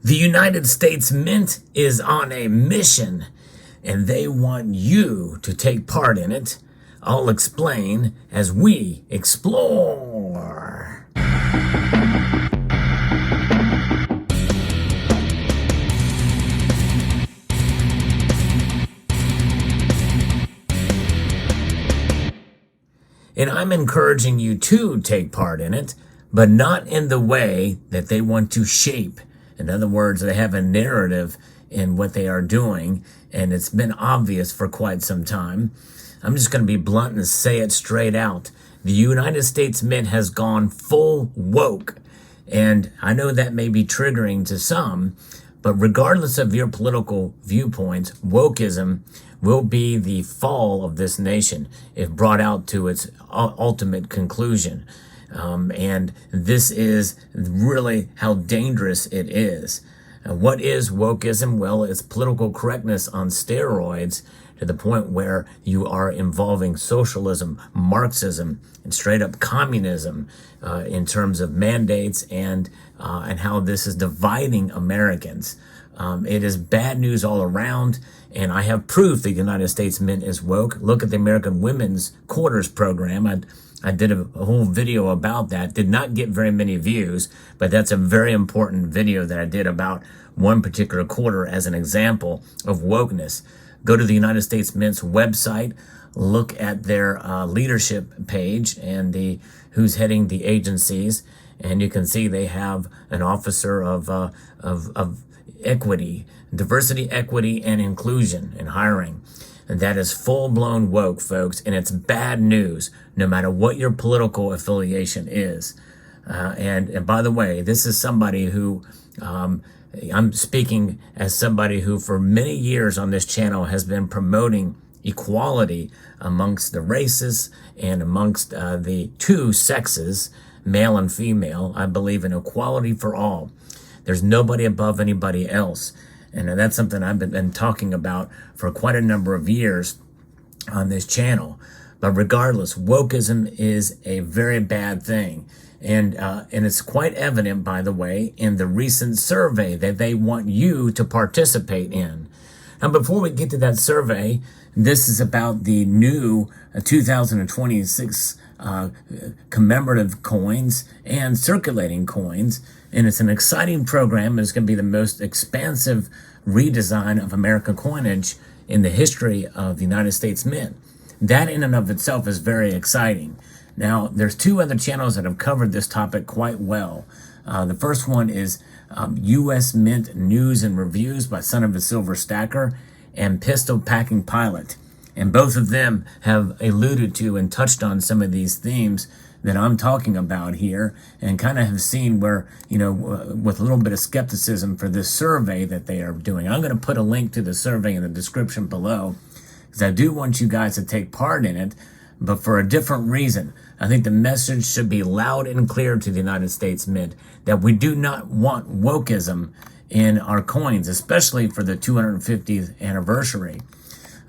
The United States Mint is on a mission, and they want you to take part in it. I'll explain as we explore. And I'm encouraging you to take part in it, but not in the way that they want to shape. In other words, they have a narrative in what they are doing, and it's been obvious for quite some time. I'm just going to be blunt and say it straight out. The United States Mint has gone full woke, and I know that may be triggering to some, but regardless of your political viewpoints, wokeism will be the fall of this nation if brought out to its ultimate conclusion. And this is really how dangerous it is. What is wokeism? Well, it's political correctness on steroids to the point where you are involving socialism, Marxism, and straight up communism in terms of mandates and how this is dividing Americans. It is bad news all around, and I have proof the United States Mint is woke. Look at the American Women's Quarters program. I did a whole video about that. Did not get very many views, but that's a very important video that I did about one particular quarter as an example of wokeness. Go to the United States Mint's website, look at their leadership page and who's heading the agencies, and you can see they have an officer of equity, diversity, equity, and inclusion in hiring. And that is full-blown woke, folks, and it's bad news no matter what your political affiliation is. And by the way, this is somebody who, I'm speaking as somebody who for many years on this channel has been promoting equality amongst the races and amongst the two sexes, male and female. I believe in equality for all. There's nobody above anybody else. And that's something I've been talking about for quite a number of years on this channel. But regardless, wokeism is a very bad thing. And it's quite evident, by the way, in the recent survey that they want you to participate in. Now, before we get to that survey, this is about the new 2026 commemorative coins and circulating coins. And it's an exciting program. It's going to be the most expansive redesign of American coinage in the history of the United States Mint. That in and of itself is very exciting. Now, there's two other channels that have covered this topic quite well. The first one is U.S. Mint News and Reviews by Son of a Silver Stacker and Pistol Packing Pilot. And both of them have alluded to and touched on some of these themes that I'm talking about here, and kind of have seen where, with a little bit of skepticism for this survey that they are doing. I'm going to put a link to the survey in the description below, because I do want you guys to take part in it, but for a different reason. I think the message should be loud and clear to the United States Mint that we do not want wokeism in our coins, especially for the 250th anniversary.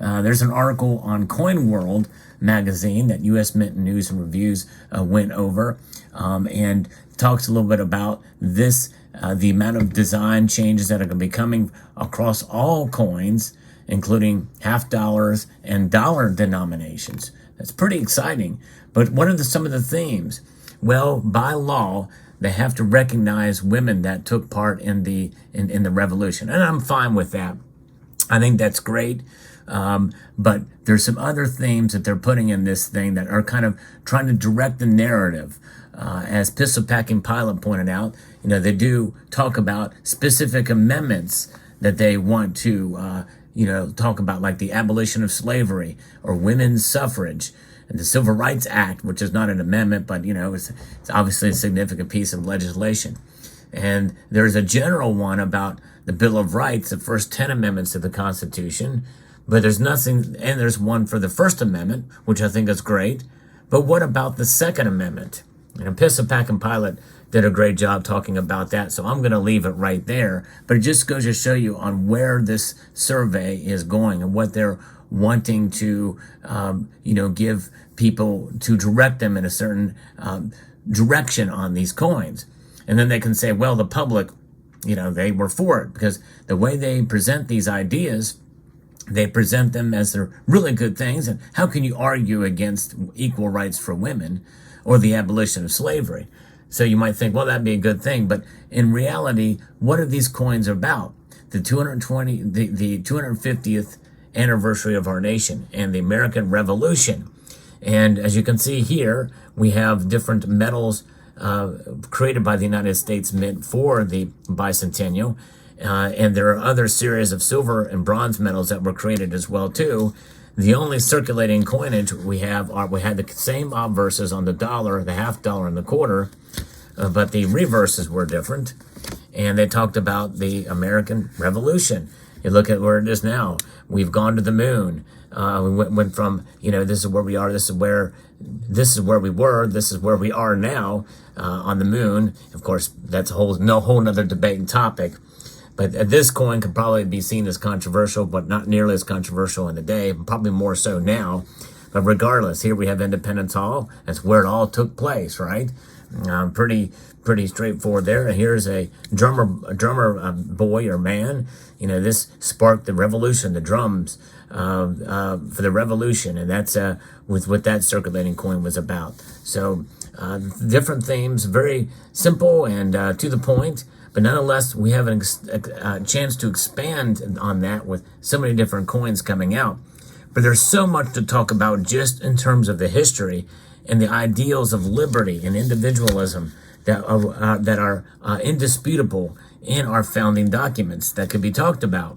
There's an article on Coin World magazine that U.S. Mint News and Reviews went over and talks a little bit about this, the amount of design changes that are going to be coming across all coins, including half dollars and dollar denominations. That's pretty exciting. But what are some of the themes? Well, by law, they have to recognize women that took part in the revolution, and I'm fine with that. I think that's great. But there's some other themes that they're putting in this thing that are kind of trying to direct the narrative. As Pistol Packing Pilot pointed out, they do talk about specific amendments that they want to, talk about, like the abolition of slavery or women's suffrage and the Civil Rights Act, which is not an amendment, but, it's obviously a significant piece of legislation. And there's a general one about the Bill of Rights, the first 10 amendments to the Constitution. But there's nothing, and there's one for the First Amendment, which I think is great. But what about the Second Amendment? Pistol Packing Pilot did a great job talking about that, so I'm going to leave it right there. But it just goes to show you on where this survey is going and what they're wanting to, give people, to direct them in a certain direction on these coins. And then they can say, well, the public they were for it, because the way they present these ideas, they present them as they're really good things. And how can you argue against equal rights for women or the abolition of slavery? So you might think, well, that'd be a good thing. But in reality, what are these coins about? The 250th anniversary of our nation and the American Revolution. And as you can see here, we have different medals created by the United States Mint for the bicentennial. And there are other series of silver and bronze medals that were created as well too. The only circulating coinage we had the same obverses on the dollar, the half dollar, and the quarter, but the reverses were different. And they talked about the American Revolution. You look at where it is now. We've gone to the moon. We went from, this is where we are. This is where we were. This is where we are now on the moon. Of course, that's a whole nother debate and topic. But this coin could probably be seen as controversial, but not nearly as controversial in the day, probably more so now. But regardless, here we have Independence Hall. That's where it all took place, right? Pretty straightforward there. And here's a drummer boy or man. This sparked the revolution, the drums for the revolution, and that's with what that circulating coin was about. So different themes, very simple and to the point. But nonetheless, we have a chance to expand on that with so many different coins coming out. But there's so much to talk about just in terms of the history and the ideals of liberty and individualism that are indisputable in our founding documents that could be talked about.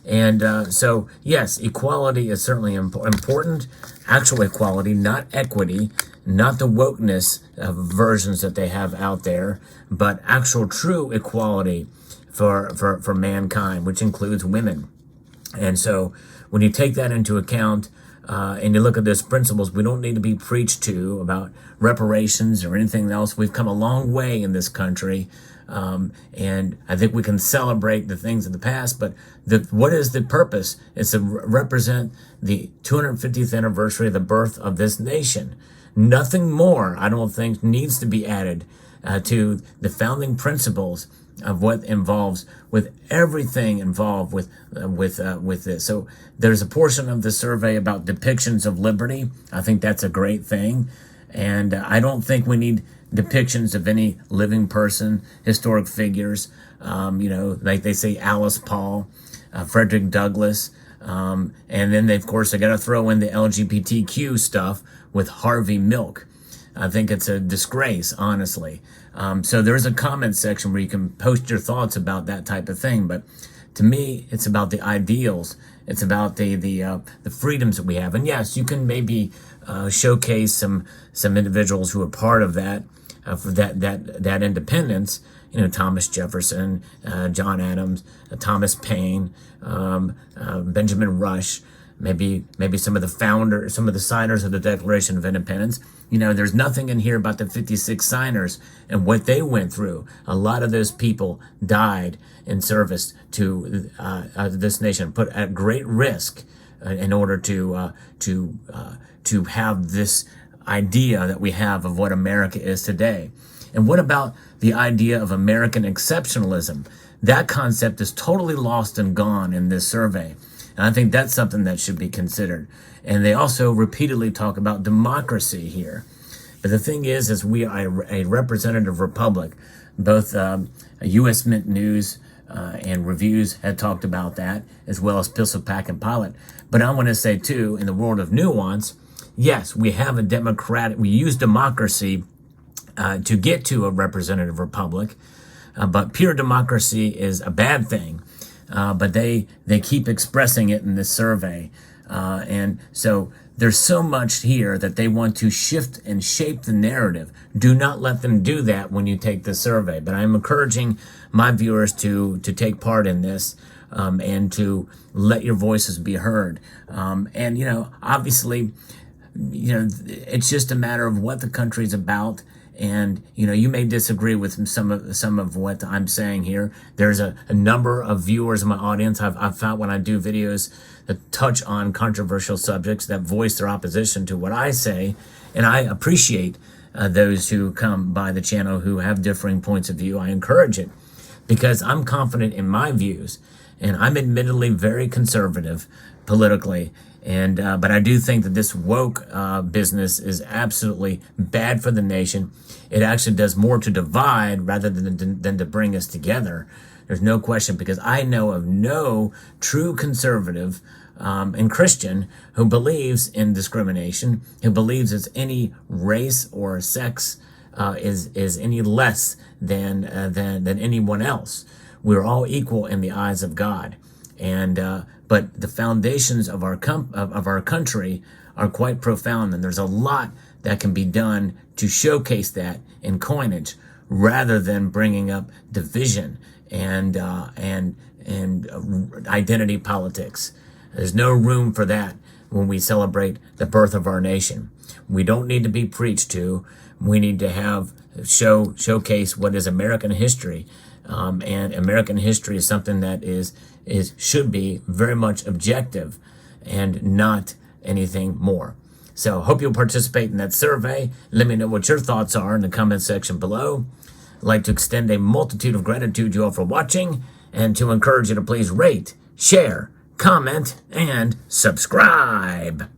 And so, yes, equality is certainly important. Actual equality, not equity, not the wokeness versions that they have out there, but actual true equality for mankind, which includes women. And so when you take that into account and you look at those principles, we don't need to be preached to about reparations or anything else. We've come a long way in this country. And I think we can celebrate the things of the past, but what is the purpose? It's to represent the 250th anniversary of the birth of this nation. Nothing more, I don't think, needs to be added to the founding principles of what involves with everything involved with this. So there's a portion of the survey about depictions of liberty. I think that's a great thing. And I don't think we need depictions of any living person, historic figures, like they say Alice Paul, Frederick Douglass, and then they got to throw in the LGBTQ stuff with Harvey Milk. I think it's a disgrace, honestly. So there's a comment section where you can post your thoughts about that type of thing. But to me, it's about the ideals. It's about the freedoms that we have. And yes, you can maybe showcase some individuals who are part of that, for that independence. Thomas Jefferson, John Adams, Thomas Paine, Benjamin Rush, maybe some of the founders, some of the signers of the Declaration of Independence. There's nothing in here about the 56 signers and what they went through. A lot of those people died in service to this nation, put at great risk in order to have this idea that we have of what America is today. And what about the idea of American exceptionalism? That concept is totally lost and gone in this survey. And I think that's something that should be considered. And they also repeatedly talk about democracy here. But the thing is we are a representative republic. Both U.S. Mint News and Reviews had talked about that, as well as PistolPack and Pilot. But I want to say, too, in the world of nuance, yes, we have we use democracy to get to a representative republic, but pure democracy is a bad thing. But they keep expressing it in this survey. And so there's so much here that they want to shift and shape the narrative. Do not let them do that when you take the survey. But I'm encouraging my viewers to take part in this and to let your voices be heard. And, obviously, it's just a matter of what the country's about. And, you may disagree with some of what I'm saying here. There's a number of viewers in my audience. I've found when I do videos that touch on controversial subjects that voice their opposition to what I say. And I appreciate those who come by the channel who have differing points of view. I encourage it. because I'm confident in my views, and I'm admittedly very conservative politically. And but I do think that this woke business is absolutely bad for the nation. It actually does more to divide rather than to bring us together. There's no question, because I know of no true conservative and Christian who believes in discrimination, who believes it's any race or sex is any less than anyone else. We're all equal in the eyes of God, and but the foundations of our country are quite profound, and there's a lot that can be done to showcase that in coinage, rather than bringing up division and identity politics. There's no room for that when we celebrate the birth of our nation. We don't need to be preached to. We need to showcase what is American history, and American history is something that should be very much objective and not anything more. So hope you'll participate in that survey. Let me know what your thoughts are in the comment section below. I'd like to extend a multitude of gratitude to you all for watching, and to encourage you to please rate, share, comment, and subscribe.